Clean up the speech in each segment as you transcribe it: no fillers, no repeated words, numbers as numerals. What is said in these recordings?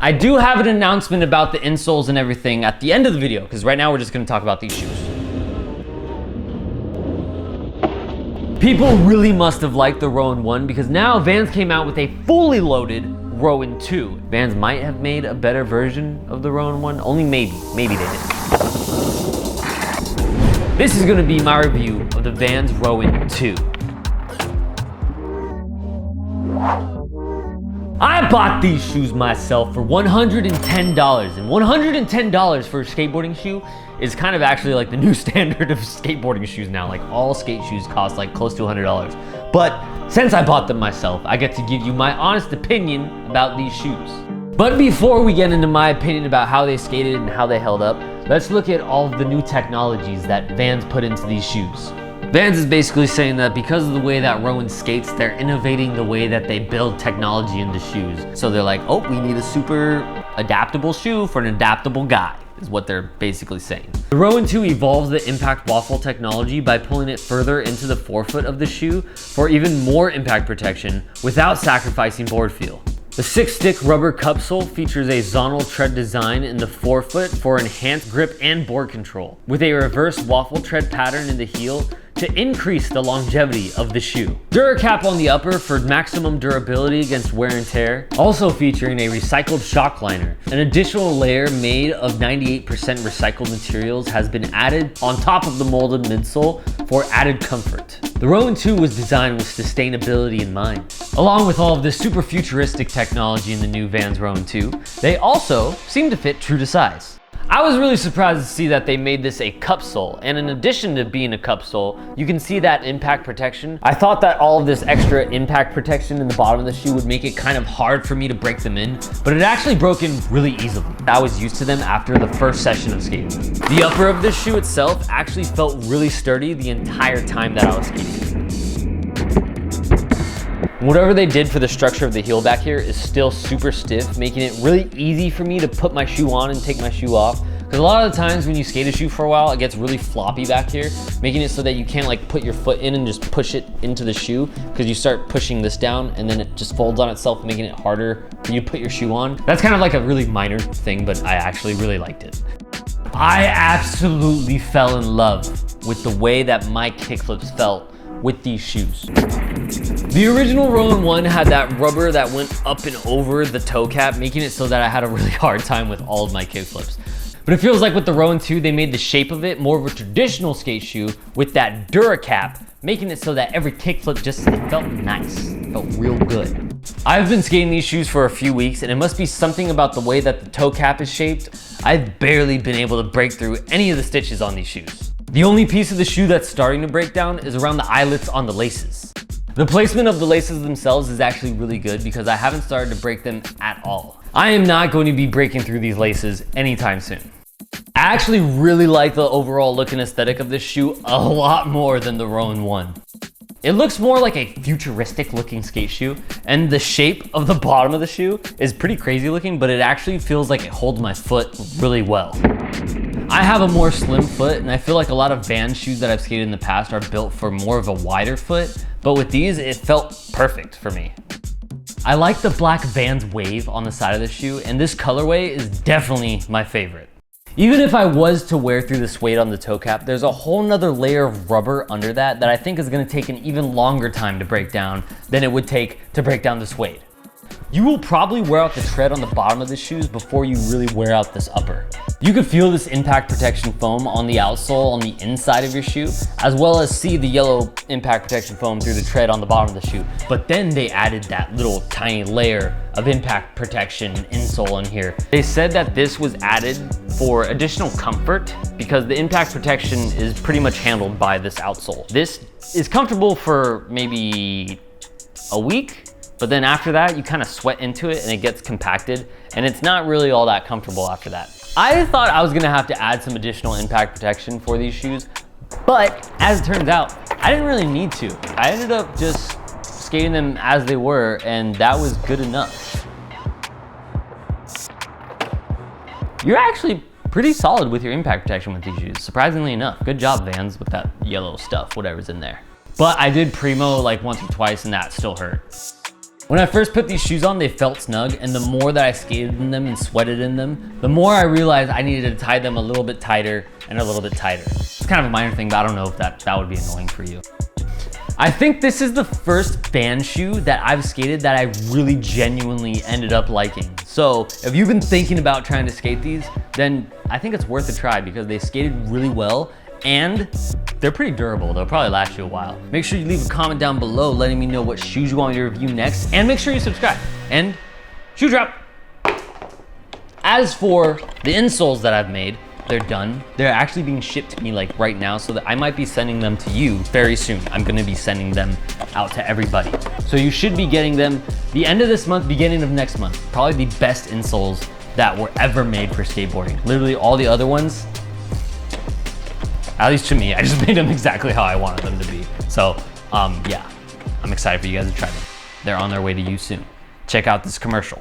I do have an announcement about the insoles and everything at the end of the video, because right now we're just gonna talk about these shoes. People really must have liked the Rowan 1 because now Vans came out with a fully loaded Rowan 2. Vans might have made a better version of the Rowan 1, only maybe they did. This is gonna be my review of the Vans Rowan 2. I bought these shoes myself for $110, and $110 for a skateboarding shoe is kind of actually like the new standard of skateboarding shoes now. Like all skate shoes cost like close to $100. But since I bought them myself, I get to give you my honest opinion about these shoes. But before we get into my opinion about how they skated and how they held up, let's look at all of the new technologies that Vans put into these shoes. Vans is basically saying that because of the way that Rowan skates, they're innovating the way that they build technology into shoes. So they're like, oh, we need a super adaptable shoe for an adaptable guy, is what they're basically saying. The Rowan 2 evolves the impact waffle technology by pulling it further into the forefoot of the shoe for even more impact protection without sacrificing board feel. The 6-stick rubber cupsole features a zonal tread design in the forefoot for enhanced grip and board control, with a reverse waffle tread pattern in the heel to increase the longevity of the shoe. Duracap on the upper for maximum durability against wear and tear, also featuring a recycled shock liner. An additional layer made of 98% recycled materials has been added on top of the molded midsole for added comfort. The Rowan 2 was designed with sustainability in mind. Along with all of this super futuristic technology in the new Vans Rowan 2, they also seem to fit true to size. I was really surprised to see that they made this a cup sole, and in addition to being a cup sole, you can see that impact protection. I thought that all of this extra impact protection in the bottom of the shoe would make it kind of hard for me to break them in, but it actually broke in really easily. I was used to them after the first session of skating. The upper of this shoe itself actually felt really sturdy the entire time that I was skating. Whatever they did for the structure of the heel back here is still super stiff, making it really easy for me to put my shoe on and take my shoe off. Because a lot of the times when you skate a shoe for a while, it gets really floppy back here, making it so that you can't like put your foot in and just push it into the shoe, because you start pushing this down and then it just folds on itself, making it harder for you to put your shoe on. That's kind of like a really minor thing, but I actually really liked it. I absolutely fell in love with the way that my kickflips felt with these shoes. The original Rowan 1 had that rubber that went up and over the toe cap, making it so that I had a really hard time with all of my kickflips. But it feels like with the Rowan 2, they made the shape of it more of a traditional skate shoe with that Duracap, making it so that every kickflip just felt nice, felt real good. I've been skating these shoes for a few weeks, and it must be something about the way that the toe cap is shaped. I've barely been able to break through any of the stitches on these shoes. The only piece of the shoe that's starting to break down is around the eyelets on the laces. The placement of the laces themselves is actually really good because I haven't started to break them at all. I am not going to be breaking through these laces anytime soon. I actually really like the overall look and aesthetic of this shoe a lot more than the Rowan 1. It looks more like a futuristic looking skate shoe, and the shape of the bottom of the shoe is pretty crazy looking, but it actually feels like it holds my foot really well. I have a more slim foot, and I feel like a lot of Vans shoes that I've skated in the past are built for more of a wider foot, but with these, it felt perfect for me. I like the black Vans wave on the side of the shoe, and this colorway is definitely my favorite. Even if I was to wear through the suede on the toe cap, there's a whole nother layer of rubber under that I think is gonna take an even longer time to break down than it would take to break down the suede. You will probably wear out the tread on the bottom of the shoes before you really wear out this upper. You can feel this impact protection foam on the outsole on the inside of your shoe, as well as see the yellow impact protection foam through the tread on the bottom of the shoe. But then they added that little tiny layer of impact protection insole in here. They said that this was added for additional comfort because the impact protection is pretty much handled by this outsole. This is comfortable for maybe a week, but then after that, you kind of sweat into it and it gets compacted, and it's not really all that comfortable after that. I thought I was gonna have to add some additional impact protection for these shoes, but as it turns out, I didn't really need to. I ended up just skating them as they were, and that was good enough. You're actually pretty solid with your impact protection with these shoes, surprisingly enough. Good job, Vans, with that yellow stuff, whatever's in there. But I did primo like once or twice, and that still hurt. When I first put these shoes on, they felt snug, and the more that I skated in them and sweated in them, the more I realized I needed to tie them a little bit tighter and a little bit tighter. It's kind of a minor thing, but I don't know if that would be annoying for you. I think this is the first band shoe that I've skated that I really genuinely ended up liking. So if you've been thinking about trying to skate these, then I think it's worth a try because they skated really well and they're pretty durable. They'll probably last you a while. Make sure you leave a comment down below letting me know what shoes you want me to review next, and make sure you subscribe. And shoe drop. As for the insoles that I've made, they're done. They're actually being shipped to me like right now, so that I might be sending them to you very soon. I'm gonna be sending them out to everybody. So you should be getting them the end of this month, beginning of next month. Probably the best insoles that were ever made for skateboarding. Literally all the other ones, at least to me, I just made them exactly how I wanted them to be. So yeah, I'm excited for you guys to try them. They're on their way to you soon. Check out this commercial.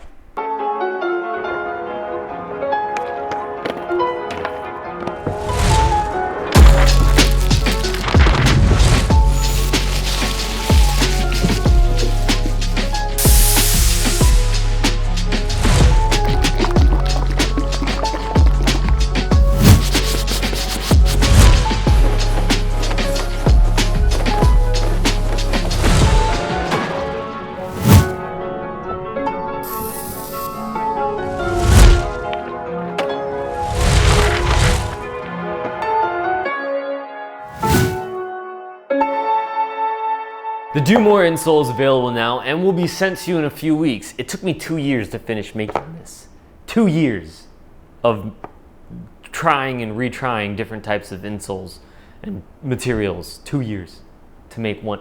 The Do More insole is available now and will be sent to you in a few weeks. It took me 2 years to finish making this. 2 years of trying and retrying different types of insoles and materials. 2 years to make one.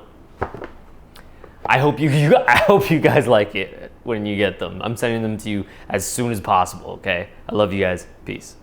I hope you guys like it when you get them. I'm sending them to you as soon as possible, okay? I love you guys. Peace.